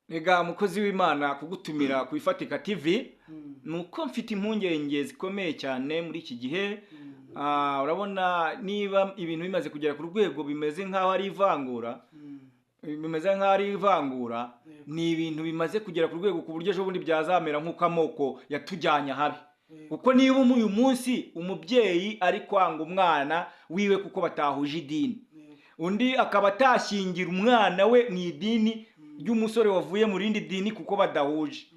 Ega umukozi w'Imana kugutumira ku Ifatika TV nuko mfite impungenge zikomeye cyane muri iki gihe. Urabona niba ibintu bimaze kugera ku rwego bimeze nk'aho ari ivangura, ni ibintu bimaze kugera ku rwego ku buryo ejo bundi byazamera nk'uko amoko yatujyanye habi. Kuko niba uyu munsi umubyeyi ari kwanga umwana wiwe kuko batahuje idini, undi akaba atashyingira umwana we mu idini ry'umusore wavuye mu rindi dini kuko badahuje.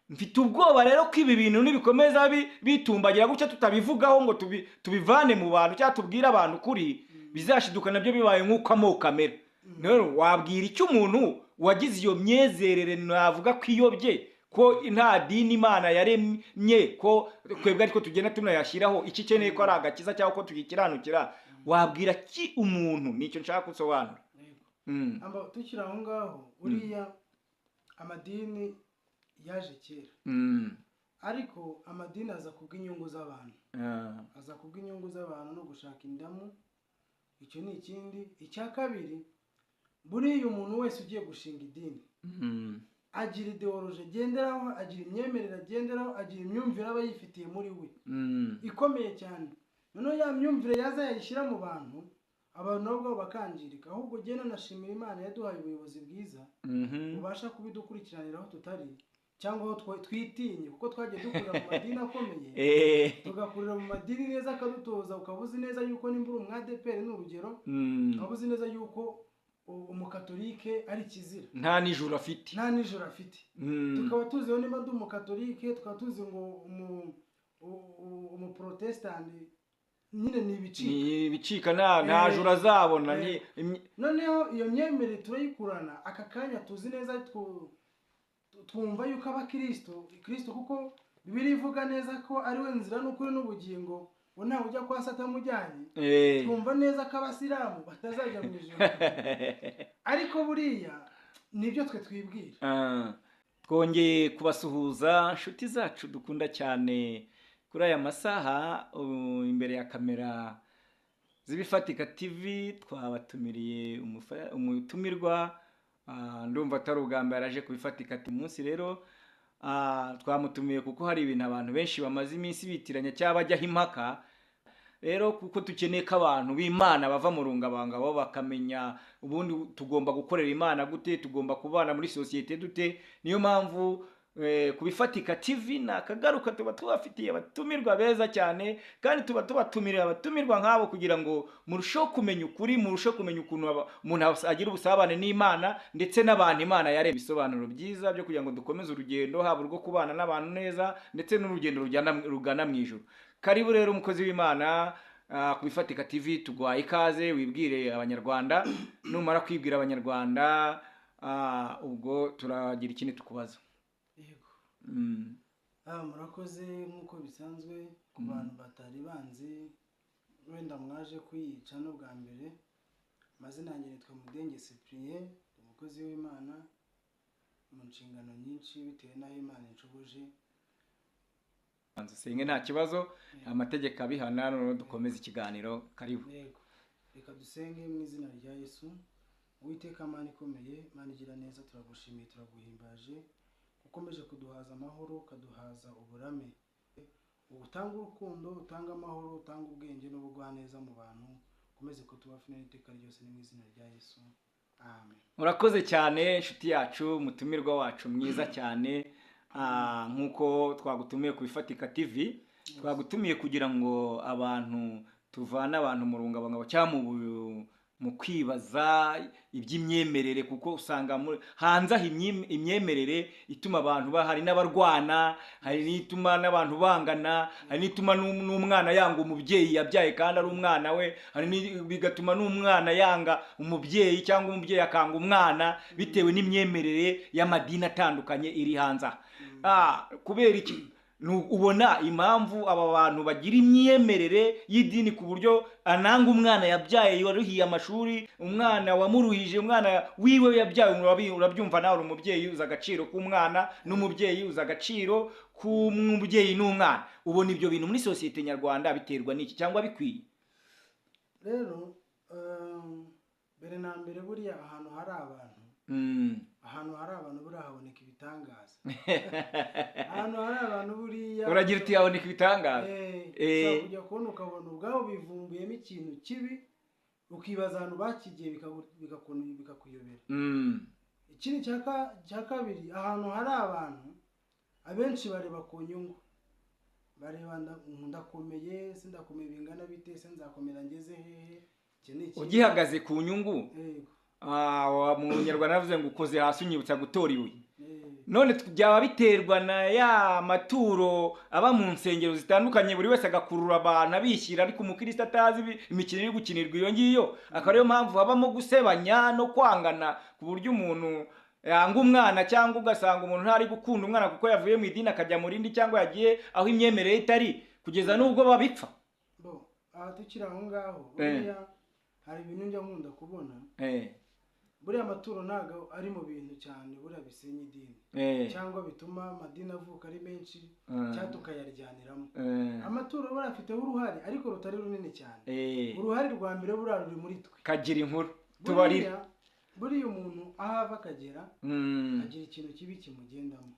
Mfite ubwoba rero ko ibi bintu nibikomeza bitumbagira gutya tutabivugaho ngo tubivane mu bantu cyangwa tubwire abantu kuri, bizashiduka nabyo bibaye nk'uko amoko amera. Rero wabwira icyo umuntu wagize iyo myezerere navuga ko iyobye, ko nta dini Imana yaremye, ko twebwe ariko tugenda tunayashyiraho iki keneye ko ari agakiza cyangwa ko tugikiranukira, wabwira ki umuntu? Nicyo nshaka gusobanura. Amba tukira aho ngaho, uriya amadini yaje kera, ariko amadini aza kubw'inyungu z'abantu, aza kubw'inyungu z'abantu no gushaka indamu. Icyo ni ikindi. Icya kabiri, buriya umuntu wese ugiye gushinga idini agira ideoloji agenderaho, agira imyemerere agenderaho, agira imyumvire aba yifitiye muri we ikomeye cyane. Noneho ya myumvire yaza yayishyira mu bantu, abantu nabo bakangirika. Ahubwo genda nashimira Imana yaduhaye ubuyobozi bwiza bubasha kubidukurikiranira aho tutari, cyangwa aho twitinye, kuko twagiye dukurira mu madini akomeye, tugakurira mu madini neza akadutoza. Ukaba uzi neza yuko nimba uri umwadeperi ni urugero, ukaba uzi neza yuko umukatolike ari kizira, nta nijoro afite, tukaba tuziho nimba ndi umukatolike, tukaba tuzi ngo umuprotestante nyine ni ibicika nta joro azabona. Noneho iyo myemerere turayikurana aka kanya, tuzi neza twumva yuko aba Kristo, kuko Bibiliya ivuga neza ko ari we nzira n'ukuri n'ubugingo, ngo ntawe ujya kwa Satani amujyanye. Twumva neza ko abasilamu batazajya mu ijuru, ariko buriya nibyo twe twibwira. Twongeye kubasuhuza inshuti zacu dukunda cyane kuri aya masaha imbere ya kamera z'Ifatika TV. Twabatumiriye umutumirwa, ndumva atari ubwa mbere araje ku Ifatika TV. Umunsi rero twamutumiye kuko hari ibintu abantu benshi bamaze iminsi bitiranya cyangwa bajyaho impaka. Rero kuko dukeneye ko abantu b'Imana bava mu rungabanga bo bakamenya ubundi tugomba gukorera Imana gute, tugomba kubana muri sosiyete dute. Niyo mpamvu ku Ifatika TV nakagaruka tuba tubafitiye abatumirwa beza cyane, kandi tuba tubatumiriye abatumirwa nk'abo kugira ngo murusheho kumenya ukuri, murusheho kumenya ukuntu umuntu agira ubusabane n'Imana ndetse n'abantu Imana yaremye. Ibisobanuro byiza byo kugira ngo dukomeze urugendo, haba urwo kubana n'abantu neza ndetse n'urugendo rugana mu ijuru. Karibu rero umukozi w'Imana ku Ifatika TV, tugwaye ikaze. Wibwire abanyarwanda, numara kwibwira abanyarwanda ubwo turagira ikindi tukubaza. Murakoze. Nk'uko bisanzwe ku bantu batari banzi, wenda mwaje kuyica no bwa mbere, amazina yanjye nitwa Mudenge Cyprien, umukozi w'Imana mu nshingano nyinshi bitewe n'aho Imana inshoboje. Senge nta kibazo, amategeko abihana. Noneho dukomeze ikiganiro. Karibu. Reka dusenge mu izina rya Yesu. Uwiteka Mana ikomeye, Mana igira neza, turagushimiye, turaguhimbaje, ukomeje kuduhaza amahoro, ukaduhaza uburame, utanga urukundo, utanga amahoro, utanga ubwenge n'ubugwaneza mu bantu. Ukomeze kutubafina n'iteka ryose, ni mu izina rya Yesu, amen. Murakoze cyane inshuti yacu, umutumirwa wacu mwiza cyane. Nk'uko twagutumiye ku Ifatika TV, twagutumiye kugira ngo abantu tuvane abantu mu rungabanga cyangwa mu kwibaza iby'imyemerere, kuko usanga hanze aho imyemerere ituma abantu hari n'abarwana, hari n'ituma n'abantu bangana, hari n'ituma n'umwana yanga umubyeyi yabyaye kandi ari umwana we, hari bigatuma n'umwana yanga umubyeyi cyangwa umubyeyi akanga umwana bitewe n'imyemerere y'amadini atandukanye iri hanze. Kubera iki ubona impamvu aba bantu bagira imyemerere y'idini ku buryo ananga umwana yabyaye waruhiye amashuri, umwana wamuruhije, umwana wiwe yabyaye? Urabyumva nawe, umubyeyi uzi agaciro k'umwana n'umubyeyi uzi agaciro k'umubyeyi n'umwana. Ubona ibyo bintu muri sosiyete nyarwanda biterwa n'iki cyangwa bikwiye? Rero mbere na mbere buriya ahantu hari abantu ahantu hari abantu buriya haboneka ibitangaza. Ahantu hari abantu buriya uragira uti haboneka ibitangaza. ushobora kujya kubona ukabona ubwabo bivumbuyemo ikintu kibi ukibaza ahantu bakigiye bikakuyobera. Ikindi cya kabiri, ahantu hari abantu abenshi bareba ku nyungu, bareba ndakomeye, sindakomeye bingana bite, se nzakomera ngeze hehe. Ugihagaze ku nyungu, mu Nyarwanda navuze ngo ukoze hasi unyibutsa gutora ibuye. None byaba biterwa na ya maturo aba mu nsengero zitandukanye, buri wese agakurura abantu abishyira, ariko umukristo atazi imikino iri gukinirwa iyo ngiyo, akaba ariyo mpamvu habamo gusebanya no kwangana, ku buryo umuntu yanga umwana, cyangwa ugasanga umuntu ntari gukunda umwana kuko yavuye mu idini akajya mu rindi, cyangwa yagiye aho imyemerere itari, kugeza n'ubwo babipfa. Aha tukiri aho ngaho, buriya hari ibintu njya nkunda kubona. Buriya amaturo ntago ari mu bintu cyane buriya bisenya idini, cyangwa bituma amadini avuka ari menshi, cyangwa tukayaryaniramo. Amaturo buriya afiteho uruhare, ariko rutari runini cyane. Uruhare rwa mbere buriya ruri muri twe. Kagira inkuru tubarire. Buriya umuntu ahava akagera agira ikintu kibi kimugendamo.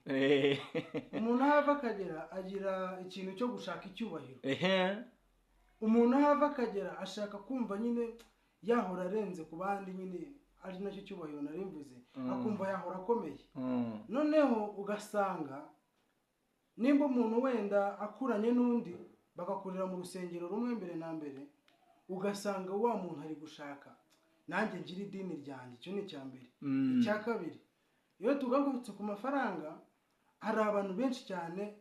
Umuntu ahava akagera agira ikintu cyo gushaka icyubahiro. Umuntu ahava akagera ashaka kumva nyine yahora arenze ku bandi, nyine ari nacyo cyubahiro nari mvuze, akumva yahora akomeye. Noneho ugasanga nimba umuntu wenda akuranye n'undi bagakurira mu rusengero rumwe mbere na mbere, ugasanga wa muntu ari gushaka nanjye ngira idini ryanjye. Icyo ni icya mbere. Icya kabiri, iyo tugarutse ku mafaranga, hari abantu benshi cyane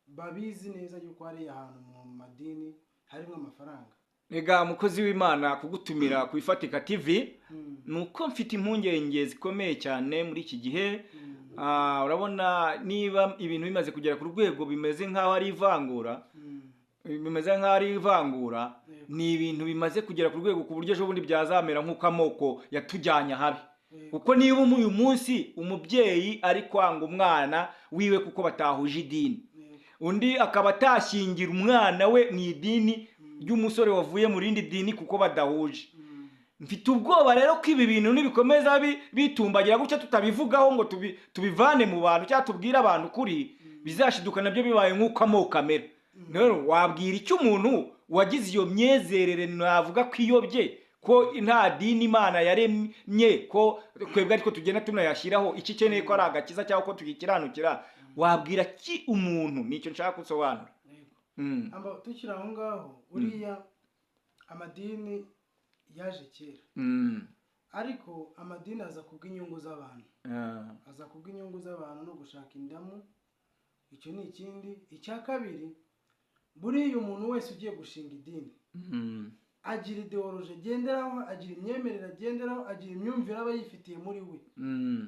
babizi neza yuko hari ahantu mu madini harimo amafaranga. Ega mukozi w'Imana, kugutumira ku Ifatika TV nuko mfite impungenge zikomeye cyane muri iki gihe. Urabona niba ibintu bimaze kugera ku rwego bimeze nk'aho ari ivangura, ni ibintu bimaze kugera ku rwego ku buryo ejo bundi byazamera nk'uko amoko yatujyanye habi. Kuko niba uyu munsi umubyeyi ari kwanga umwana wiwe kuko batahuje idini, undi akaba atashyingira umwana we mu idini ry'umusore wavuye mu rindi dini kuko badahuje, mfite ubwoba rero ko ibi bintu nibikomeza bitumbagira gutya tutabivugaho ngo tubivane mu bantu cyangwa tubwire abantu kuri, bizashiduka nabyo bibaye nk'uko amoko amera. Rero wabwira icyo umuntu wagize iyo myezerere navuga ko iyobye, ko nta dini Imana yaremye, ko twebwe ariko tugenda tunayashyiraho iki keneye ko ari agakiza cyangwa ko tukikiranukira, wabwira ki umuntu? Nicyo nshaka gusobanura. Tukiri aho ngaho, uriya amadini yaje kera, ariko amadini aza kubw'inyungu z'abantu, no gushaka indamu. Icyo ni ikindi. Icya kabiri, buriya umuntu wese ugiye gushinga idini agira ideoloji agenderaho, agira imyemerere agenderaho, agira imyumvire aba yifitiye muri we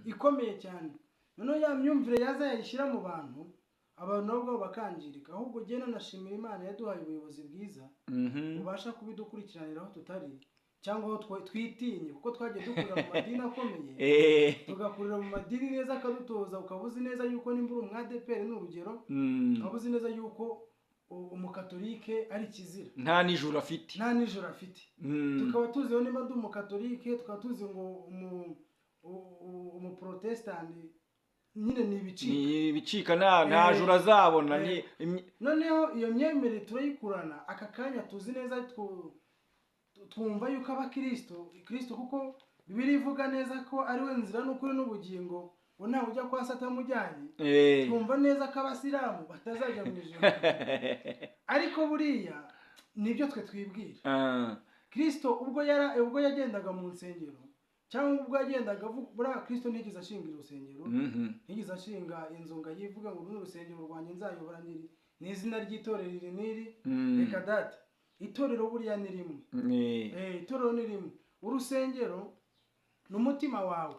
ikomeye cyane. Noneho ya myumvire yaza yayishyira mu bantu, abantu nabo bakangirika. Ahubwo genda nashimira Imana yaduhaye ubuyobozi bwiza bubasha kubidukurikiranira aho tutari, cyangwa aho twitinye, kuko twagiye dukurira mu madini akomeye, tugakurira mu madini neza akadutoza. Ukaba uzi neza yuko nimba uri umwadeperi ni urugero, ukaba uzi neza yuko umukatolike ari kizira, nta nijoro afite. Tukaba tuziho nimba ndi umukatolike, tukaba tuzi ngo umuprotestani nyine ni ibicika nta joro azabona. Noneho iyo myemerere turayikurana, aka kanya tuzi neza twumva yuko abakristo, kuko Bibiliya ivuga neza ko ari we nzira n'ukuri n'ubugingo, ngo ntawe ujya kwa Satani amujyanye. Twumva neza ko abasilamu batazajya mu ijuru, ariko buriya nibyo twe twibwira. Kristo ubwo yagendaga mu nsengero, cyangwa ubwo yagendaga buriya Kristo ntigeze ashinga urusengero, ntigeze ashinga inzu ngo yivuga ngo uru urusengero rwanjye nzayobora ni izina ry'itorero iri n'iri. Reka data, itorero buriya ni rimwe. Itorero ni rimwe. Urusengero ni umutima wawe,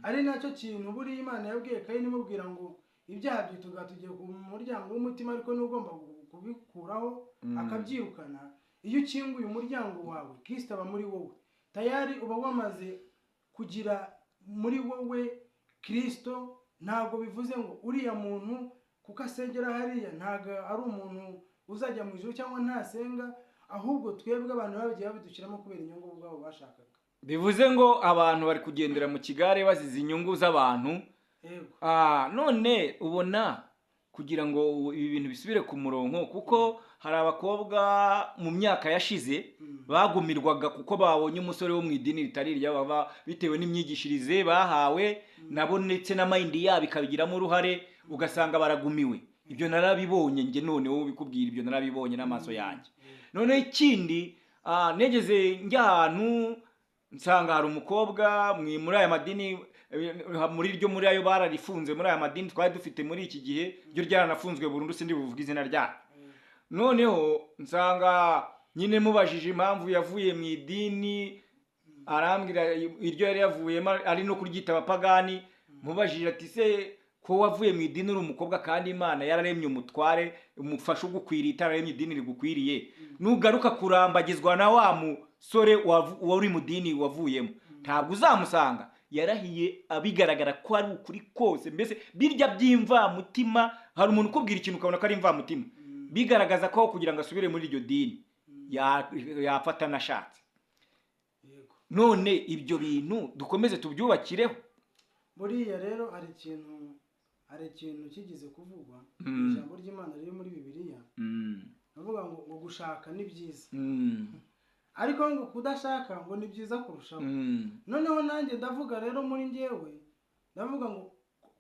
ari nacyo kintu buriya Imana yabwiye Kayini imubwira ngo ibyaha bye tugiye ku muryango w'umutima, ariko n'ugomba kubikuraho akabyirukana. Iyo ukinguye umuryango wawe, Kristo aba muri wowe tayari, uba wamaze kugira muri wowe Kristo. Ntabwo bivuze ngo uriya muntu kuko asengera hariya ntabwo ari umuntu uzajya mu ijuru cyangwa ntasenga, ahubwo twebwe abantu bagiye babidushyiramo kubera inyungu ubwabo bashakaga. bivuze ngo abantu bari kugendera mu kigare bazize inyungu z'abantu. None ubona kugira ngo ibi bintu bisubire ku murongo, kuko hari abakobwa mu myaka yashize bagumirwaga kuko babonye umusore wo mu idini ritari iryabo bitewe n'imyigishirize bahawe nabo ndetse n'amayindi yabo ikabigiramo uruhare, ugasanga baragumiwe. Ibyo narabibonye njye, none wowe ubikubwira, ibyo narabibonye n'amaso yanjye. None ikindi negeze njya ahantu nsanga hari umukobwa muri aya madini, muri ayo bararifunze, muri aya madini twari dufite muri iki gihe ryo ryaranafunzwe burundu, sindi buvuga izina ryayo. Noneho nsanga nyine mubajije impamvu yavuye mu idini, arambwira iryo yari yavuyemo ari no kuryita abapagani. Mubajije ati se ko wavuye mu idini uri umukobwa kandi Imana yararemye umutware umufasha ugukwiriye, itararemye idini rigukwiriye, nugaruka kurambagizwa na wa musore wari mu dini wavuyemo, ntabwo uzamusanga yarahiye abigaragara ko ari ukuri kose. Mbese birya by'imvamutima, hari umuntu ukubwira ikintu ukabona ko ari imvamutima, bigaragaza ko kugira ngo asubire muri iryo dini yafata nashatse. None ibyo bintu dukomeze tubyubakireho. Buriya rero hari ikintu kigeze kuvugwa, ijambo ry'Imana riri muri Bibiliya, bavuga ngo gushaka ni byiza, ariko ngo kudashaka ngo ni byiza kurushaho. Noneho nanjye ndavuga rero muri njyewe, ndavuga ngo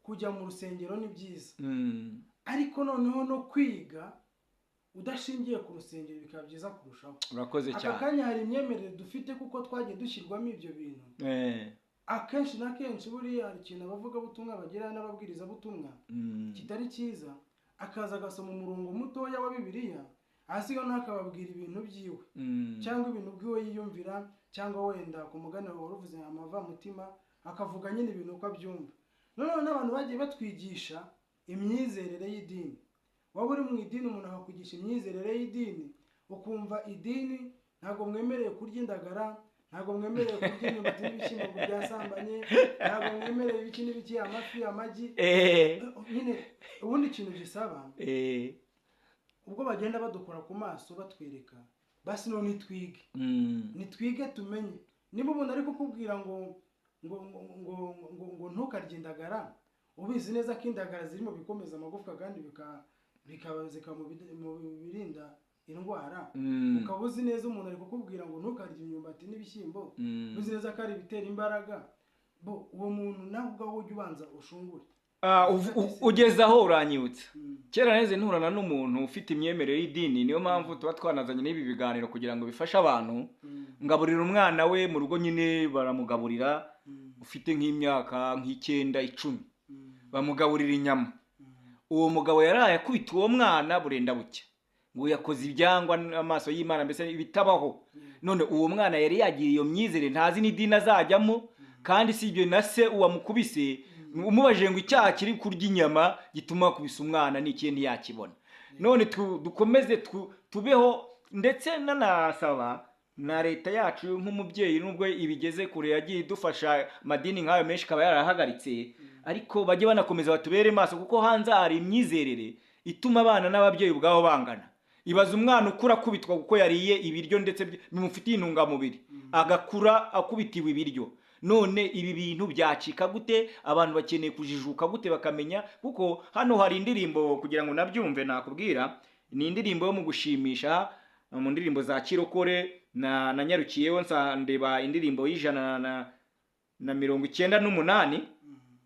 kujya mu rusengero ni byiza, ariko noneho no kwiga udashingiye ku rusengero bikaba byiza kurushaho. Urakoze cyane. Aka kanya hari imyemerere dufite kuko twagiye dushyirwamo ibyo bintu. Akenshi na kenshi buriya hari ikintu abavugabutumwa bagira n'ababwirizabutumwa kitari cyiza, akaza agasoma umurongo mutoya wa Bibiliya, hasigaye ntakababwira ibintu byiwe cyangwa ibintu bwiwe yiyumvira, cyangwa wenda ku mugani wari uvuze amavamutima akavuga nyine ibintu uko abyumva. Noneho n'abantu bagiye batwigisha imyizerere y'idini. Waba uri mu idini umuntu akakwigisha imyizerere y'idini, ukumva idini ntabwo mwemereye kurya indagara, ntabwo mwemereye kurya imyumbati n'ibishyimbo byasambanye, ntabwo mwemereye ibiki n'ibiki, amafi, amagi. Nyine ubundi ikintu gisaba, ubwo bagenda badukora ku maso batwereka, basi none nitwige tumenye. Niba umuntu ari kukubwira ngo ntukarye indagara, ubizi neza ko indagara zirimo bikomeza amagufwa kandi zikaba mu birinda indwara, ukaba uzi neza umuntu ari kukubwira ngo ntukarye imyumbati n'ibishyimbo, uzi neza ko ari ibitera imbaraga, uwo muntu nawe ubwawe ujya ubanza ushungure. Ugeze aho uranyibutsa, kera neze nturana n'umuntu ufite imyemerere y'idini, niyo mpamvu tuba twanazanye n'ibi biganiro kugira ngo bifashe abantu. Ngaburira umwana we mu rugo, nyine baramugaburira, ufite nk'imyaka 9, 10, bamugaburira inyama. Uwo mugabo yaraye akubita uwo mwana burenda bucya, ngo yakoze ibyangwa n'amaso y'Imana, mbese bitabaho. None uwo mwana yari yagiye iyo myizere, ntazi n'idini azajyamo, kandi si ibyo na se uwamukubise umubajije ngo icyaha kiri kurya inyama gituma kubisa umwana n'ikindi yakibona. None dukomeze tubeho, ndetse nanasaba na leta yacu nk'umubyeyi, nubwo ibigeze kure yagiye idufasha amadini nk'ayo menshi kaba yarahagaritse, ariko bajye banakomeza batubere maso, kuko hanze hari imyizerere ituma abana n'ababyeyi ubwabo bangana. Ibaza umwana ukura akubitwa kuko yariye ibiryo ndetse bimufitiye intungamubiri, agakura akubitiwe ibiryo. None ibi bintu byacika gute? Abantu bakeneye kujijuka gute bakamenya? Kuko hano hari indirimbo, kugira ngo nabyumve nakubwira, ni indirimbo yo mu gushimisha, mu ndirimbo za kirokore, na nyarukiyeho nsandeba indirimbo y'198,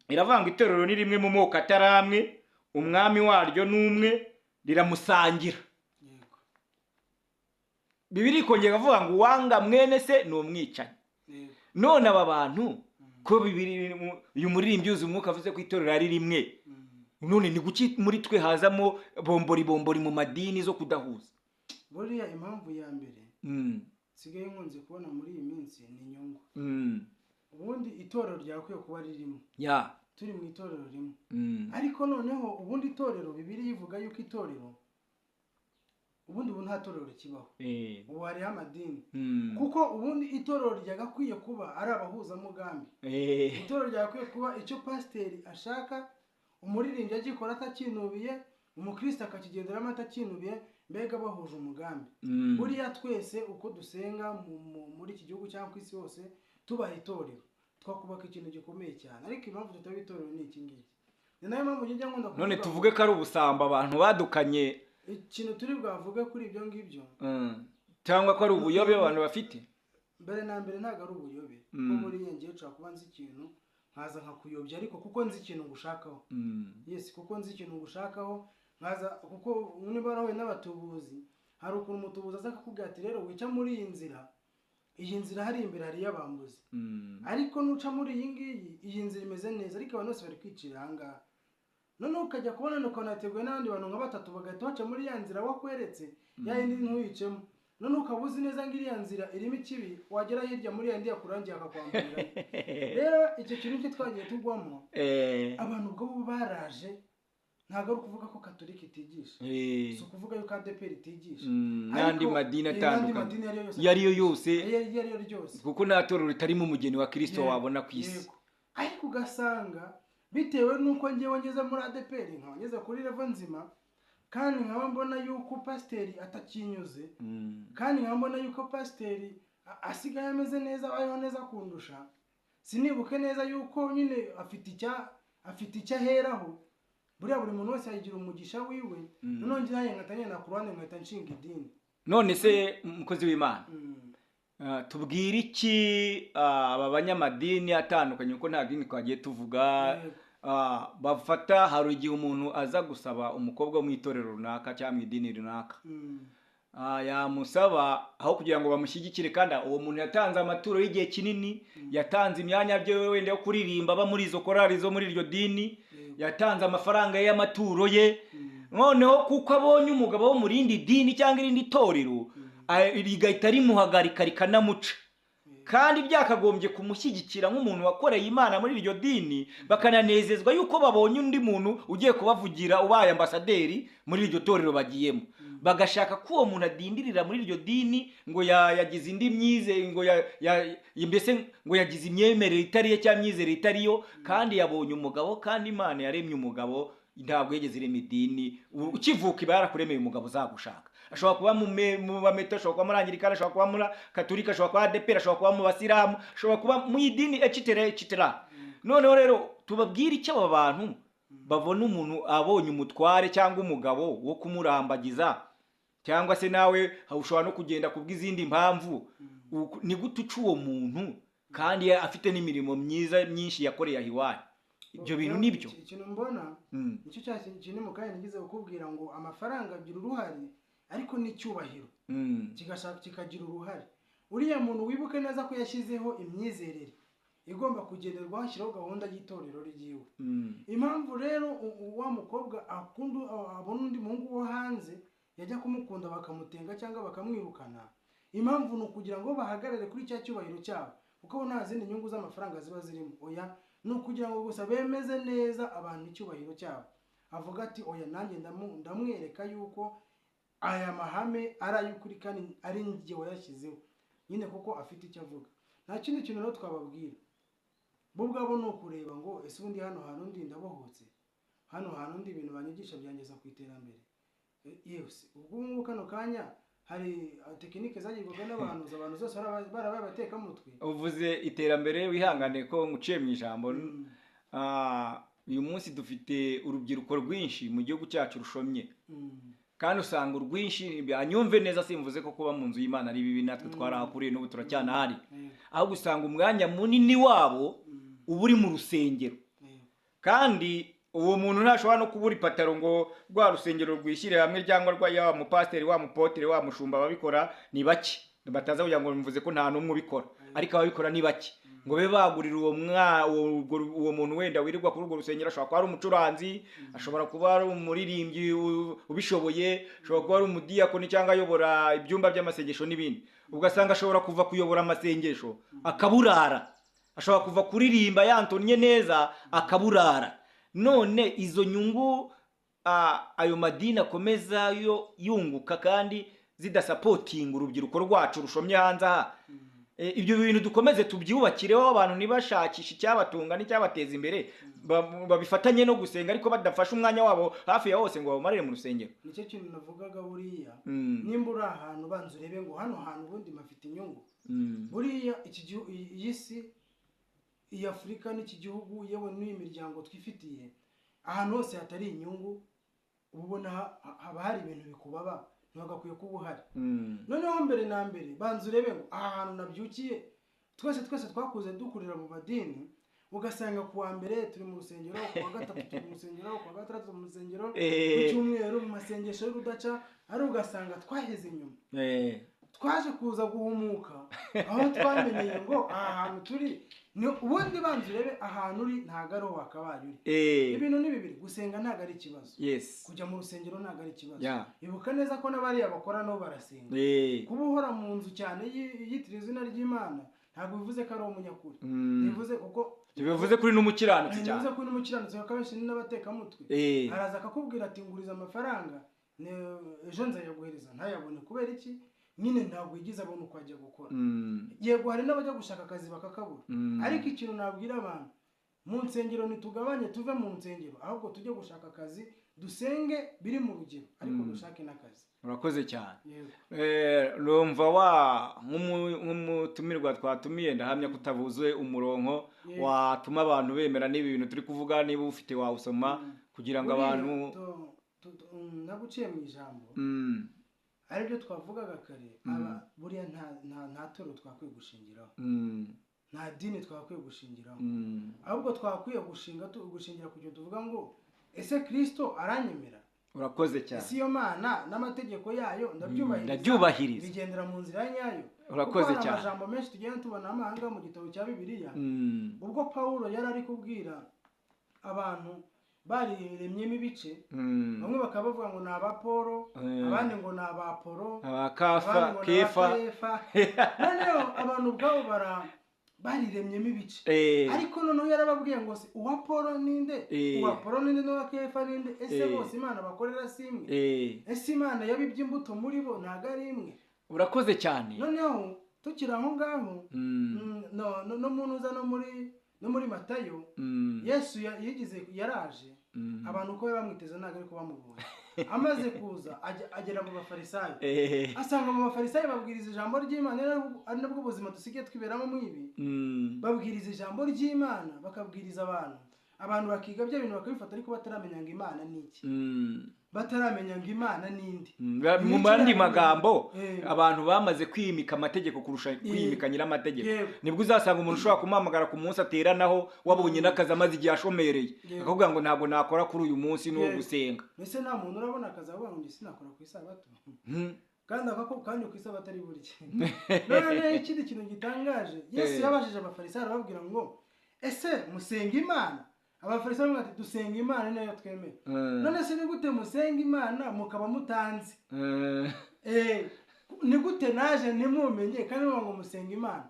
iravanga itorero ni rimwe mu moko ataramwe, umwami waryo n'umwe, riramusangira. Bibiri kongera avuga ngo uwanga mwene se ni umwicanyi. None aba bantu ko bibiri uyu muririmbyi uzi umwuka avuze ko itorero ari rimwe, none ni guki muri twe hazamo bombori mu madini zo kudahuza? Buriya impamvu ya mbere sigaye nkunze kubona muri iyi minsi ni inyungu. Ubundi itorero ryakwiye kuba ririmo, turi mu itorero rimwe, ariko noneho ubundi itorero Bibiliya ivuga yuko itorero ubundi nta torero kibaho, ubu hariho amadini, kuko ubundi itorero ryagakwiye kuba ari abahuzamugambi. Itorero ryagakwiye kuba icyo pasiteri ashaka, umuririmbyi agikora atakinubiye, umukristo akakigenderamo atakinubiye, mbega bahuje umugambi. Buriya twese uko dusenga muri iki gihugu cyangwa ku isi hose, tubaha itorero twakubaka ikintu gikomeye cyane, ariko impamvu tutaba itorero ni iki ngiki. Ni nayo mpamvu njya nkunda kuvuga, none tuvuge ko ari ubusamba abantu badukanye, ikintu turi bwavuge kuri ibyo ngibyo, cyangwa ko ari ubuyobe abantu bafite. Mbere na mbere ntabwo ari ubuyobe, kuko buriya ngiye nshobora kuba nzi ikintu nkaza nkakuyobya, ariko kuko nzi ikintu ngushakaho. Yes, kuko nzi ikintu ngushakaho nkaza, kuko niba warahuye n'abatubuzi, hari ukuntu umutubuzi aza akakubwira ati rero wica muri iyi nzira hari imbere hari y'abambuzi, ariko nuca muri iyi ngiyi iyi nzira imeze neza, ariko abantu bose bari kwicira aha ngaha. Noneho ukajya kubona ukabona hateguwe n'abandi bantu nka batatu bagahita baca muri ya nzira wakweretse, ya yindi ntuyicemo. Noneho ukaba uzi neza ngo iriya nzira irimo ikibi, wagera hirya muri ya ndi yakurangiye akakwambura. Rero icyo kintu cyo twagiye tugwamo, abantu ubwo baraje, ntabwo ari ukuvuga ko Katolika itigisha, si ukuvuga yuko ADEPR itigisha, n'andi madini atandukanye iyo ariyo yose, kuko nta torero ritarimo umugeni wa Kristo wabona ku isi. Ariko ugasanga bitewe n'uko ngewe ngeze muri ADEPR, nkaba ngeze kuri level nzima, kandi nkaba mbona yuko pasiteri atakinyuze, kandi nkaba mbona yuko pasiteri asigaye ameze neza, abayeho neza kundusha, sinibuke neza yuko nyine afite icyo aheraho. Buriya buri muntu wese yagira umugisha wiwe, noneho njye nanjye nkatanye na kuruhande nkahita nshinga idini. None se mukozi w'Imana, tubwire iki aba banyamadini atandukanye, kuko nta dini twagiye tuvuga, bafata hari igihe umuntu aza gusaba umukobwa wo mu itorero runaka cyangwa mu idini runaka, yamusaba aho kugira ngo bamushyigikire, kandi uwo muntu yatanze amaturo y'igihe kinini, yatanze imyanya bye wenda yo kuririmba aba muri izo korali zo muri iryo dini, yatanze amafaranga ye y'amaturo ye, noneho kuko abonye umugabo wo mu rindi dini cyangwa irindi torero, rigahita rimuhagarika rikanamuca, kandi byakagombye kumushyigikira nk'umuntu wakoreye Imana muri iryo dini, bakananezezwa yuko babonye undi muntu ugiye kubavugira ubaye ambasaderi muri iryo torero bagiyemo. Bagashaka ko uwo muntu adindirira muri iryo dini ngo yagize indi myize, ngo mbese ngo yagize imyemerere itariye cyangwa myizere itariyo, kandi yabonye umugabo, kandi Imana yaremye umugabo, ntabwo yigeze irema idini. Ukivuka iba yarakuremeye umugabo uzagushaka. Ashobora kuba mu bameto, ashobora kuba muri Anglikani, ashobora kuba muri Katolika, ashobora kuba ADEPR, ashobora kuba mu Basilamu, ashobora kuba mu idini etc. Noneho rero tubabwire icyo aba bantu babona umuntu abonye umutware cyangwa umugabo wo kumurambagiza, cyangwa se nawe ushobora no kugenda kubw'izindi mpamvu. Ni gute uca uwo muntu kandi afite n'imirimo myiza myinshi yakoreye ahiwanyu? Ibyo bintu nibyo ikintu mbona, nicyo cyane mu kanya nigize kukubwira ngo amafaranga agira uruhare, ariko n'icyubahiro kikagira uruhare. Uriya muntu wibuke neza ko yashyizeho imyizerere igomba kugenderwaho, hashyiraho gahunda y'itorero ryiwe. Impamvu rero wa mukobwa abona undi muhungu wo hanze yajya kumukunda bakamutenga cyangwa bakamwirukana, impamvu ni ukugira ngo bahagarare kuri cya cyubahiro cyabo, kuko nta zindi nyungu z'amafaranga ziba zirimo. Oya, ni ukugira ngo gusa bemeze neza abantu icyubahiro cyabo, avuga ati oya nanjye ndamwereka yuko aya mahame ari ay'ukuri kandi ari njye wayashyizeho, nyine kuko afite icyo avuga. Nta kindi kintu rero twababwira, bo ubwabo ni ukureba ngo ese ubundi hano hantu ndi ndabohotse, hano hantu ndi ibintu banyigisha byangeza ku iterambere. Yes, ubwo ngubu kano kanya hari tekinike zagirwaga n'abantu, abantu zose barabaye abatekamutwe. Uvuze iterambere, wihangane ko nguciye mu ijambo. Uyu munsi dufite urubyiruko rwinshi mu gihugu cyacu rushomye, kandi usanga urwinshi, anyumve neza, simvuze ko kuba mu nzu y'Imana ari bibi, natwe twarahakuriye n'ubu turacyanahari, aho gusanga umwanya munini wabo uba uri mu rusengero, kandi uwo muntu ntashobora no kubura ipataro ngo rwa rusengero rwishyire hamwe, cyangwa wa mupasiteri, wa mupotere, wa mushumba. Ababikora ni bake, bataza kugira ngo mvuze ko nta n'umwe ubikora, ariko ababikora ni bake, ngo be bagurira uwo muntu wenda wirirwa kuri urwo rusengero. Ashobora kuba ari umucuranzi, ashobora kuba ari umuririmbyi ubishoboye, ashobora kuba ari umudiyakoni cyangwa ayobora ibyumba by'amasengesho n'ibindi. Ugasanga ashobora kuva kuyobora amasengesho akaburara, ashobora kuva kuririmba yantonye neza akaburara. None izo nyungu ayo madini akomeza yunguka kandi zidasapotinga urubyiruko rwacu rushomye hanze aha. Ibyo bintu dukomeze tubyubakireho, abantu nibashakisha icyabatunga n'icyabateza imbere, babifatanye no gusenga, ariko badafashe umwanya wabo hafi ya hose ngo bamarire mu rusengero. Nicyo kintu navugaga buriya, nimba uri ahantu banza urebe ngo hano hantu ubundi mafite inyungu, buriya iyi si iyi Afurika n'iki gihugu yewe n'iyi miryango twifitiye ahantu hose hatari inyungu ubona haba hari ibintu bikubaba ntibagakwiye kuba uhari. Noneho mbere na mbere banza urebe ngo aha hantu nabyukiye twese twakuze dukurira mu madini, ugasanga ku wa mbere turi mu rusengero, ku wa gatatu turi mu rusengero, ku wa gatandatu mu rusengero, ku cyumweru mu masengesho y'urudaca, ari ugasanga twaheze inyuma. Twaje kuza guhumuka aho twamenyeye ngo aha hantu turi ubundi banza urebe ahantu uri ntago ari ho wakabaye uri. Ibintu ni bibiri, gusenga ntago ari ikibazo, kujya mu rusengero ntago ari ikibazo. Ibuka neza ko n'abariya bakora nabo barasenga. Kuba uhora mu nzu cyane yitiriza izina ry'Imana ntabwo bivuze ko ari umunyakuri, bivuze kuko bivuze kuri n'umukiranutsi cyane, bivuze kuri n'umukiranutsi akabenshi n'abatekamutwe. Araza akakubwira ati nguriza amafaranga ejo nzayaguhereza, ntayabone kubera iki? Nyine ntabwo yigize abona uko ajya gukora. Yego hari n'abajya gushaka akazi bakakabura, ariko ikintu nabwira abantu, mu nsengero ntitugabanye tuve mu nsengero, ahubwo tujye gushaka akazi, dusenge biri mu rugero, ariko dushake n'akazi. Urakoze cyane. Rumva nk'umutumirwa twatumiye, ndahamya kutavuze umurongo watuma abantu bemera niba ibintu turi kuvuga, niba ufite wawusoma kugira ngo abantu naguciye mu ijambo aribyo twavugaga kare. Buriya nta toro twakwiye gushingiraho, nta dini twakwiye gushingiraho, ahubwo twakwiye gushingira ku cyo tuvuga ngo ese Kristo aranyemera. Urakoze cyane. Ese iyo Mana n'amategeko yayo ndabyubahiriza, bigendera mu nzira nyayo. Urakoze cyane. Amajambo menshi tugenda tubona amahanga mu gitabo cya Bibiliya, ubwo Pawulo yari ari kubwira abantu bariremyemo ibice, bamwe bakaba bavuga ngo ni Abapolo, abandi ngo ni Abapolo, Kefa. Noneho abantu ubwabo bariremyemo ibice, ariko noneho yarababwiye ngo se uwa Polo ninde, uwa Polo ninde, n'uwa Kefa ninde? Ese bose Imana bakorera si imwe? Ese Imana yabibye imbuto muri bo ntago ari imwe? Urakoze cyane. Noneho tukiri aho ngaho, no muntu uza no muri Matayo, Yesu yaraje, abantu uko bamwiteze ntago ariko bamubonye. Amaze kuza agera mu bafarisayo, asanga mu bafarisayo babwiriza ijambo ry'Imana, ari nabwo buzima dusigaye twiberamo mwibi. Babwiriza ijambo ry'Imana, bakabwiriza abantu bakiga bya bintu bakabifata, ariko bataramenya ngo Imana ni iki, bataramenya ngo Imana ninde. Mu bandi magambo, abantu bamaze kwimika amategeko kurusha kwimika nyir'amategeko. Nibwo uzasanga umuntu ushobora kumuhamagara ku munsi ateranaho wabonye n'akazi amaze igihe ashomereye, akakubwira ngo ntabwo nakora kuri uyu munsi n'uwo gusenga. Mbese nta muntu urabona akazi avuga ngo sinakora ku isabato, kandi ku isabato ari burya. None ikindi kintu gitangaje, Yesu yabajije abafarisayo arababwira ngo ese musenga Imana? Abafarisayo bati dusenga Imana nayo twemera. None se ni gute musenga Imana mukaba mutanzi? Ni gute naje ntimumenye kandi ngo musenga Imana?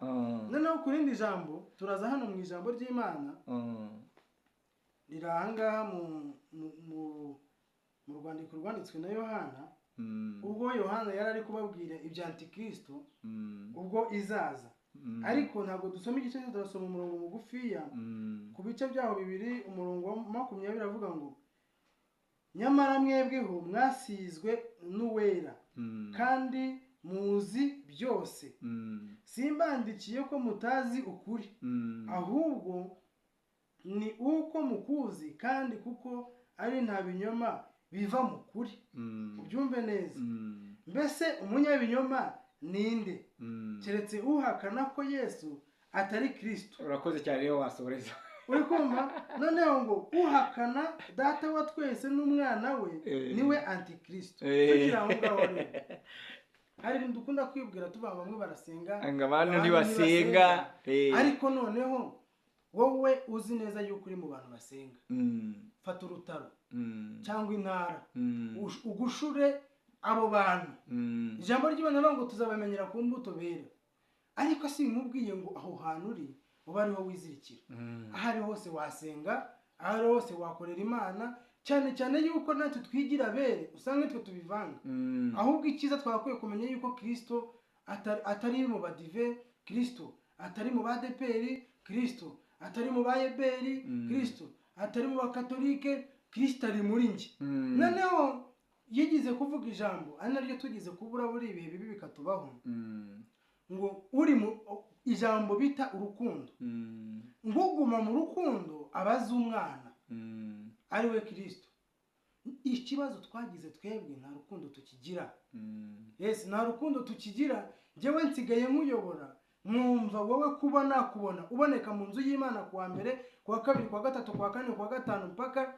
Noneho ku rindi jambo, turaza hano mu ijambo ry'Imana riranga mu rwandiko rwanditswe na Yohana, ubwo Yohana yari ari kubabwira ibya Antikristo ubwo izaza. Ariko ntabwo dusoma igice cyo, turasoma umurongo mugufiya ku bice byaho bibiri. Umurongo wa 20 avuga ngo nyamara mwebweho mwasizwe n'uwera kandi muzi byose, simbandikiye ko mutazi ukuri, ahubwo ni uko mukuzi, kandi kuko ari nta binyoma biva mu kuri. Ubyumve neza. Mbese umunyabinyoma ninde keretse uhakana ko Yesu atari Kristo? Urakoze cyane rero wasoboreza. Uri kumva? Noneho ngo uhakana data wa twese n'umwana we niwe Antikristo. Tugira aho ngaho rero hari ibintu dukunda kwibwira tuvuga bamwe barasenga, abantu ntibasenga, ariko noneho wowe uzi neza yuko uri mu bantu basenga, fata urutaro cyangwa intara ugushure abo bantu. Ijambo ry'Imana ngo tuzabamenyera ku mbuto bera, ariko si nkubwiye ngo aho hantu uri uba ariho wizirikira. Ahari hose wasenga, ahari hose wakorera Imana, cyane cyane yuko natwe twigira bere, usanga twe tubivanga. Ahubwo ikiza twakwiye kumenya yuko Kristo atari mu badive, Kristo atari mu badeperi, Kristo atari mu bayeberi, Kristo atari mu bakatolike, Kristo ari muri nge. Noneho yigize kuvuga ijambo, ari naryo tugize kubura buri ibihe bibi bikatubaho. ngo uri mu ijambo bita urukundo, nguguma mu rukundo abaza umwana ari we Kristo. Ikibazo twagize twebwe nta rukundo tukigira. Yes, nta rukundo tukigira. Jewe nsigaye nkuyobora, mwumva wowe kubona uboneka mu nzu y'Imana kuwa mbere, kuwa kabiri, kuwa gatatu, kuwa kane, kuwa gatanu, mpaka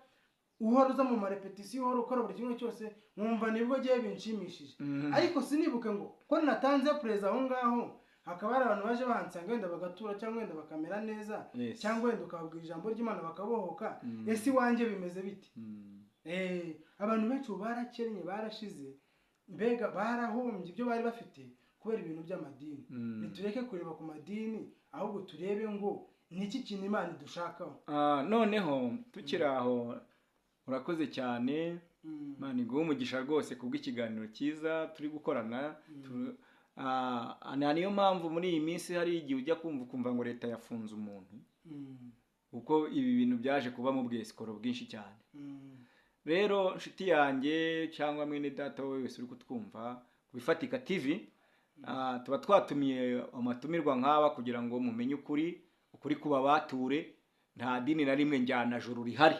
uhora uza mu marepetisiyo, uhora ukora buri kimwe cyose, mwumva nibwo giye binshimishije. Ariko sinibuke ngo ko natanze preza aho ngaho hakaba hari abantu baje bahansanga wenda bagatura cyangwa wenda bakamera neza, cyangwa wenda ukabwira ijambo ry'Imana bakabohoka. Ese wanje bimeze biti? Abantu benshi barakennye, barashize, mbega barahombye ibyo bari bafite kubera ibintu by'amadini. Nitureke kureba ku madini, ahubwo turebe ngo niki kintu Imana idushakaho. Noneho tukiri aho, urakoze cyane. Imana iguhe umugisha rwose kubw'ikiganiro cyiza turi gukorana. Niyo mpamvu muri iyi minsi hari igihe ujya kumva ngo leta yafunze umuntu, kuko ibi bintu byaje kuba mu bwesikoro bwinshi cyane. Rero nshuti yanjye cyangwa mwene data wowe wese uri kutwumva ku Bifatika TV, tuba twatumiye amatumirwa nk'aba kugira ngo mumenye ukuri kuba bature. Nta dini na rimwe njyana juru rihari.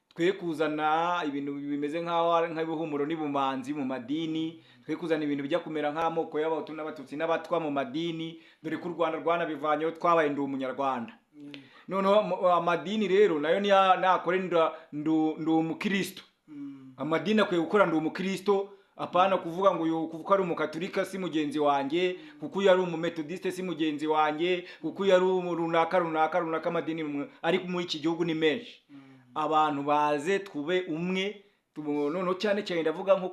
Twe kuzana ibintu bimeze nk'ibihumuro n'ibumanzi mu madini, twe kuzana ibintu bijya kumera nk'amoko y'abahutu n'abatutsi n'abatwa mu madini, dore ko u Rwanda rwanabivanyeho twabaye ndi umunyarwanda. Noneho amadini rero nayo nakore ndi umukristo. Amadini akwiye gukora ndi umukristo, apana kuvuga ngo kuko ari umukatolika si mugenzi wanjye, kuko yari umumetodiste si mugenzi wanjye, kuko yari runaka amadini ari muri iki gihugu ni menshi. Abantu baze twube umwe. Noneho cyane cyane ndavuga nko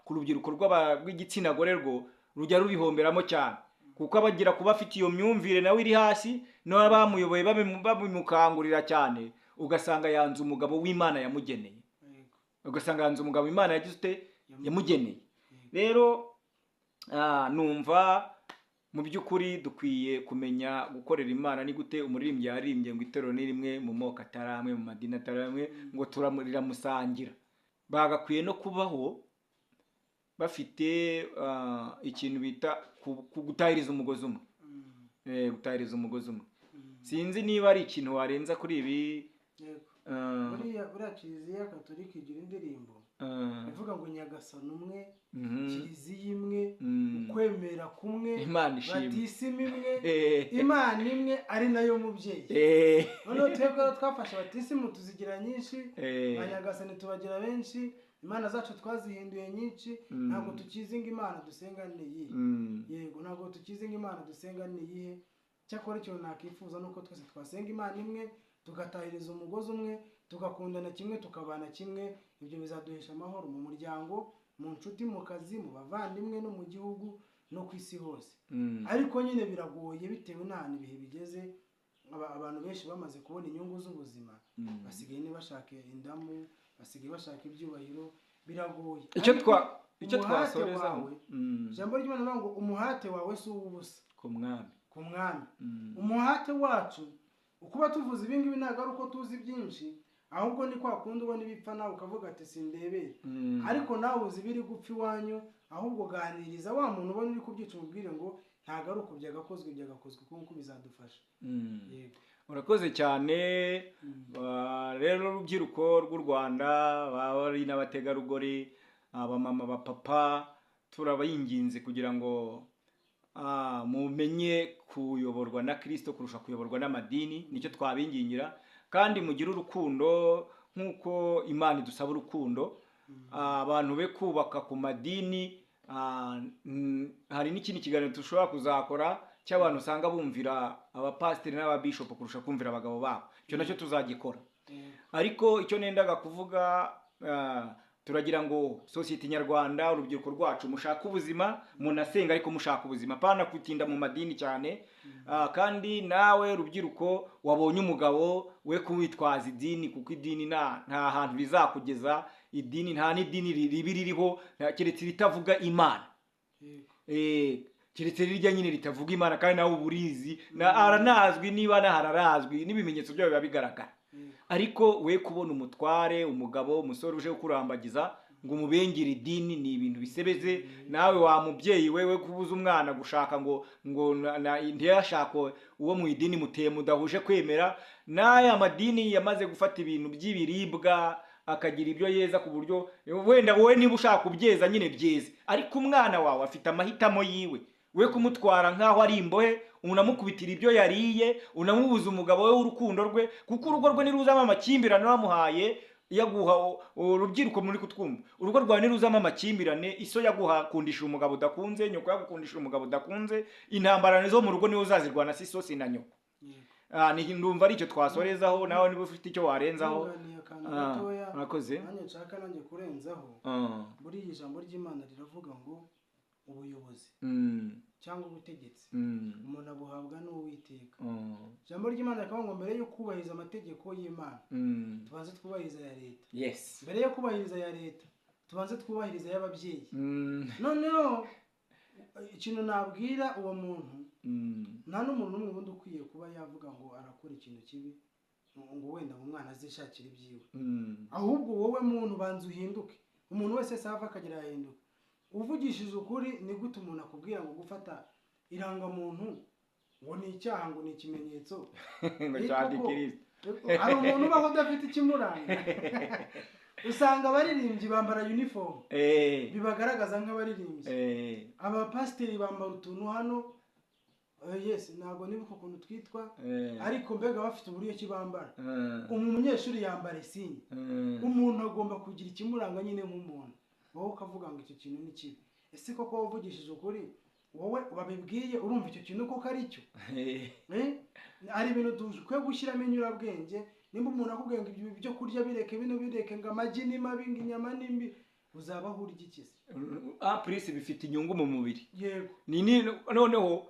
ku rubyiruko rw'igitsina gore rwo rujya rubihomberamo cyane, kuko abagira kuba afite iyo myumvire nawe iri hasi, n'abamuyoboye babimukangurira cyane, ugasanga yanze umugabo w'Imana yamugeneye. Ugasanga yanze umugabo Imana yamugeneye. Rero numva mu by'ukuri dukwiye kumenya gukorera Imana. Ni gute umuririmbyi yaririmbye ngo itorero ni rimwe mu moko ataramwe, mu madini ataramwe, ngo turiramusangira. Bagakwiye no kubaho bafite ikintu bita gutahiriza umugozi umwe. Gutahiriza umugozi umwe. Sinzi niba ari ikintu warenza kuri ibi. Buriya Kiliziya Gatolika igira indirimbo ivuga ngo nyagasani umwe, Kiliziya imwe, ukwemera kumwe, batisima imwe, Imana imwe ari nayo mubyeyi. Noneho twebwe twafashe batisimu tuzigira nyinshi, ba nyagasani tubagira benshi, Imana zacu twazihinduye nyinshi. Ntabwo tukizi ngo Imana dusenga ni iyihe. Yego, ntabwo tukizi ngo Imana dusenga ni iyihe. Cyakora ikintu nakifuza nuko twese twasenga Imana imwe, tugatahiriza umugozi umwe, tugakundana kimwe, tukabana kimwe. Ibyo bizaduhesha amahoro mu muryango, mu nshuti, mu kazi, mu bavandimwe no mu gihugu no ku isi hose. Ariko nyine biragoye bitewe n'ahantu ibihe bigeze. Abantu benshi bamaze kubona inyungu z'ubuzima, basigaye bashaka indamu, basigaye bashaka ibyubahiro. Biragoye. Icyo twasorezaho, ijambo ry'Imana rivuga ngo umuhate wawe si uw'ubusa ku mwami. Umuhate wacu ukuba tuvuze ibi ngibi ntabwo ari uko tuzi byinshi, ahubwo ni kwa kundi ubona ibipfa nawe ukavuga ati sindebere. Ariko nawe uzi ibiri gupfa iwanyu, ahubwo ganiriza wa muntu ubona uri kubyica, umubwire ngo ntabwo ari uko byagakozwe kuko bizadufasha. Yego, urakoze cyane. Rero urubyiruko rw'u Rwanda, bari n'abategarugori, abamama, abapapa, turabayinginze kugira ngo mumenye kuyoborwa na Kristo kurusha kuyoborwa n'amadini. Nicyo twabingingira. Kandi mugire urukundo nk'uko Imana idusaba urukundo. Abantu be kubaka ku madini. Hari n'ikindi kiganiro dushobora kuzakora cy'abantu usanga bumvira abapasiteri n'ababishopu kurusha kumvira abagabo babo. Icyo nacyo tuzagikora. Ariko icyo nendaga kuvuga, turagira ngo sosiyete nyarwanda, urubyiruko rwacu, mushaka ubuzima, munasenga ariko mushaka ubuzima, pana kutinda mu madini cyane. Kandi nawe rubyiruko wabonye umugabo we kuwitwaza idini, kuko idini nta hantu rizakugeza. Idini nta n'idini ribi ririho keretse ritavuga Imana. Keretse rirya nyine ritavuga Imana, kandi nawe uburizi aranazwi, niba nahararazwi n'ibimenyetso byayo biba bigaragara. Ariko we kubona umutware, umugabo, umusore uje kurambagiza, ngo umubengere idini ni ibintu bisebeze. Nawe wa mubyeyi wewe kubuza umwana gushaka ngo ntiyashaka uwo mu idini muteye mudahuje kwemera. N'aya madini yamaze gufata ibintu by'ibiribwa akagira ibyo yeza ku buryo wenda wowe niba ushaka kubyeza nyine byeze, ariko umwana wawe afite amahitamo yiwe. We kumutwara nk'aho ari imbohe, unamukubitira ibyo yariye, unamubuza umugabo we w'urukundo rwe, kuko urugo rwe niruzamo amakimbirane wamuhaye yaguha urubyiruko muri kutwumva. Urugo rwawe niruzamo amakimbirane, iso yaguha kundishira umugabo udakunze, nyoko yagukundishira umugabo udakunze, intambara zo mu rugo niwe uzazirwana si so si na nyoko. Ndumva ari icyo twasorezaho, nawe niba ufite icyo warenzaho. Murakoze. Nanjye nshaka nanjye kurenzaho. Muri iyi jambo ry'Imana riravuga ngo ubuyobozi cyangwa ubutegetsi umuntu abuhabwa n'Uwiteka. Jambo ry'Imana rikavuga ngo mbere yo kubahiriza amategeko y'Imana tubanze twubahiriza ya leta. Yes. Mbere yo kubahiriza ya leta tubanze twubahiriza y'ababyeyi. Noneho ikintu nabwira uwo muntu, nta n'umuntu n'umwe ubundi ukwiye kuba yavuga ngo arakora ikintu kibi ngo wenda umwana azishakira ibyiwe. Ahubwo wowe muntu banza uhinduke. Umuntu wese sava akagira yahinduka. Uvugishije ukuri ni gute umuntu akubwira ngo gufata irangamuntu ngo ni icyaha ngo ni ikimenyetso ngo cyandikirize. Hari umuntu ubaho udafite ikimuranga. Usanga abaririmbyi bambara uniform bibagaragaza nk'abaririmbyi. Abapasiteri bambara utuntu hano, yes ntabwo nibuka ukuntu twitwa, ariko mbega bafite uburyo ki bambara. Umunyeshuri yambara isinye. Umuntu agomba kugira ikimuranga nyine nk'umuntu. Wowe ukavuga ngo icyo kintu ni kibi. Ese koko wavugishije ukuri wowe babibwiye urumva icyo kintu koko ari cyo? Ari ibintu dukwiye gushyiramo inyurabwenge. Nimba umuntu akubwiye ngo ibyo kurya bireke bino bireke ngo amagi ni mabi ngo inyama ni mbi, uzabaho urya iki se? Prince bifite inyungu mu mubiri. Yego. Noneho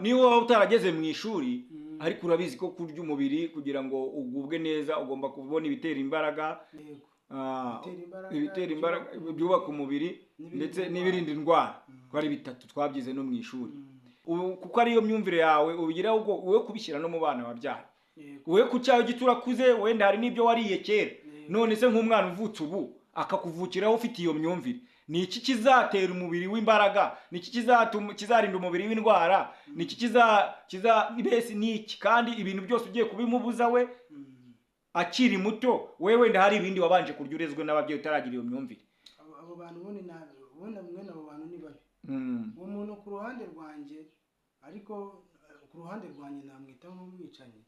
niba utarageze mu ishuri ariko urabizi ko kurya umubiri kugira ngo ugubwe neza ugomba kubona ibitera imbaraga. Yego. Ibitera imbaraga byubaka umubiri ndetse n'ibirinda indwara. Ko ari bitatu twabyize no mu ishuri. Kuko ariyo myumvire yawe ubigira ubwo wowe kubishyira no mu bana wabyaye. Wowe ku cyawe giturakuze wenda hari n'ibyo wariye kera, none se nk'umwana uvutse ubu akakuvukiraho ufite iyo myumvire, ni iki kizatera umubiri w'imbaraga? Ni iki kizarinda umubiri w'indwara? Ni iki mbese ni iki? Kandi ibintu byose ugiye kubimubuza we akiri muto, wewe wenda hari ibindi wabanje kurya urezwe n'ababyeyi utaragira iyo myumvire. Abo bantu ubona mwene abo bantu ni bayo. Uwo muntu ku ruhande rwanjye, ariko ku ruhande rwanjye namwita nk'umwicanyi.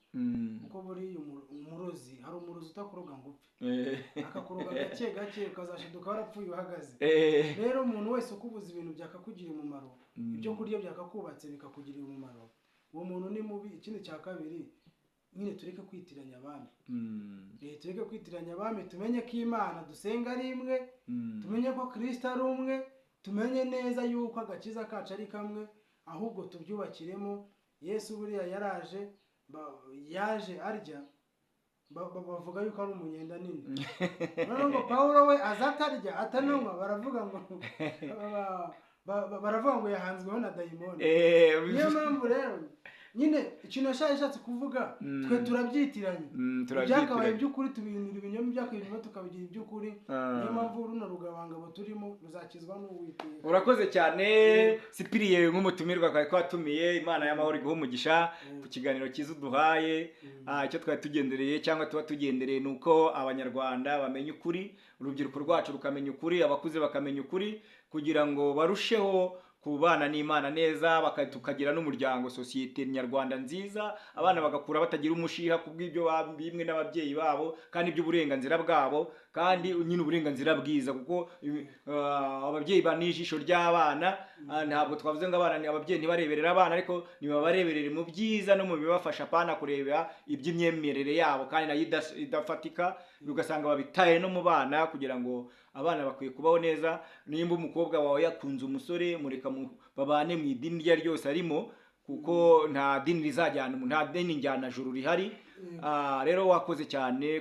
Kuko buri umurozi, hari umurozi utakuroga ngo upfe, akakuroga gake gake ukazashiduka warapfuye uhagaze. Rero umuntu wese ukubuza ibintu byakakugirira umumaro, ibyo kurya byakakubatse bikakugirira umumaro, uwo muntu ni mubi. Ikindi cya kabiri, nyine tureke kwitiranya abami. Tureke kwitiranya abami, tumenye ko Imana dusenga ari imwe, tumenye ko Kristo ari umwe, tumenye neza yuko agakiza kacu ari kamwe, ahubwo tubyubakiremo. Yesu buriya yaje arya, bavuga yuko ari umunyenda nini. Noneho ngo Pawulo we azatarya atananywa, baravuga ngo yahanzweho na dayimoni. Niyo mpamvu rero nyine ikintu yashatse kuvuga, twe turabyitiranye. Byakabaye iby'ukuri tubihindura ibinyoma, byakabaye ibinyoma tukabigira iby'ukuri. Niyo mpamvu runo rugabangabo turimo ruzakizwa n'Uwiteka. Urakoze cyane Sipiriye nk'umutumirwa twari twatumiye. Imana y'amahoro iguhe umugisha ku kiganiro cyiza uduhaye. Icyo twari tugendereye cyangwa tuba tugendereye ni uko abanyarwanda bamenya ukuri, urubyiruko rwacu rukamenya ukuri, abakuze bakamenya ukuri, kugira ngo barusheho kubana n'Imana neza, tukagira n'umuryango, sosiyete nyarwanda nziza, abana bagakura batagira umushiha kubw'ibyo bimwe n'ababyeyi babo, kandi iby'uburenganzira bwabo, kandi nyine uburenganzira bwiza. Kuko ababyeyi banijisho ry'abana, ntabwo twavuze ngo ababyeyi ntibareberera abana, ariko nibabareberere mu byiza no mu bibafasha, pana kureba iby'imyemerere yabo kandi nayo idafatika, ugasanga babitaye no mu bana. Kugira ngo abana bakwiye kubaho neza. Nimba umukobwa wawe yakunze umusore, mureka babane mu idini rye ryose arimo, kuko nta dini rizajyana, nta dini njyana juru rihari. Rero wakoze cyane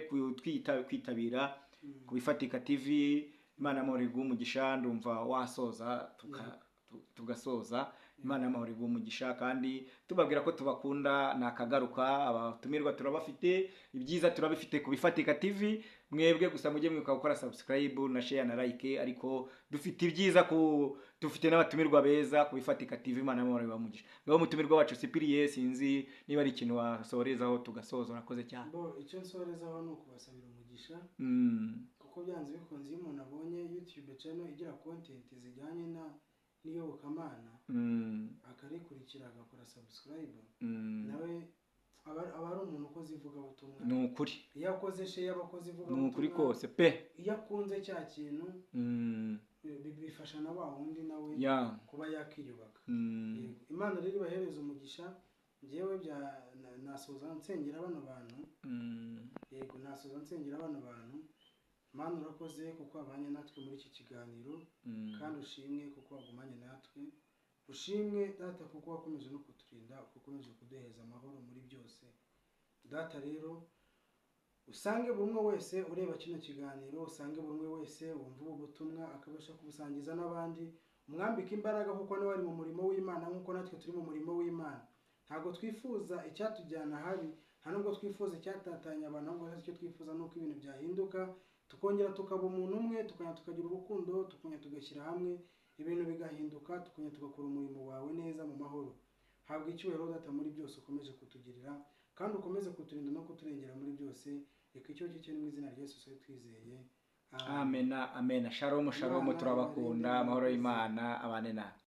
kwitabira ku Bifatika TV. Imana y'amahoro iguhe umugisha. Ndumva wasoza tugasoza Imana y'amahoro iguhe umugisha, kandi tubabwira ko tubakunda, nakagaruka abatumirwa turabafite, ibyiza turabifite ku Bifatika TV. Mwebwe gusa mujye mwibuka gukora subscribe na share na like, ariko dufite ibyiza dufite n'abatumirwa beza ku Bifatika TV. Imana y'amahoro ibahe umugisha. Ngaho umutumirwa wacu Cyprien, sinzi niba ari ikintu wasorezaho tugasoza. Urakoze cyane. Icyo nsorezaho ni ukubasabira umugisha, kuko byanze bikunze iyo umuntu abonye YouTube channel igira content zijyanye n'iyobokamana, akarikurikira agakora subscribe, nawe aba ari umuntu ukoze ivugabutumwa. Ni ukuri. Iyo akoze share y'abakozi ivugabutumwa, ni ukuri kose pe. iyo akunze cya kintu bifasha na wa wundi nawe kuba yakiyubaka. Imana rero ibahereza umugisha. Njyewe nasoza nsengera bano bantu, yego nasoza nsengera bano bantu. Mana urakoze kuko wabanye natwe muri iki kiganiro, kandi ushimwe kuko wagumanye natwe. Ushimwe data kuko wakomeje no kuturinda, ukomeje kuduheza amahoro muri byose. Data rero usange buri umwe wese ureba kino kiganiro, usange buri umwe wese wumva ubutumwa akabasha kubusangiza n'abandi. Umwambike imbaraga kuko nawe ari mu murimo w'Imana nk'uko natwe turi mu murimo w'Imana. Ntabwo twifuza icyatujyana habi, nta nubwo twifuza icyatatanya abantu, ahubwo icyo twifuza ni uko ibintu byahinduka, tukongera tukaba umuntu umwe, tukongera tukagira urukundo, tukongera tugashyira hamwe, ibintu bigahinduka, tukongera tugakora umurimo wawe neza mu mahoro. Habwa icyubahiro data muri byose ukomeje kutugirira, kandi ukomeze kuturinda no kuturengera muri byose. Reka icyo cyo mu izina rya Yesu twizeye. Amen. Amen. Shalom, shalom, turabakunda. Amahoro y'Imana abane nawe.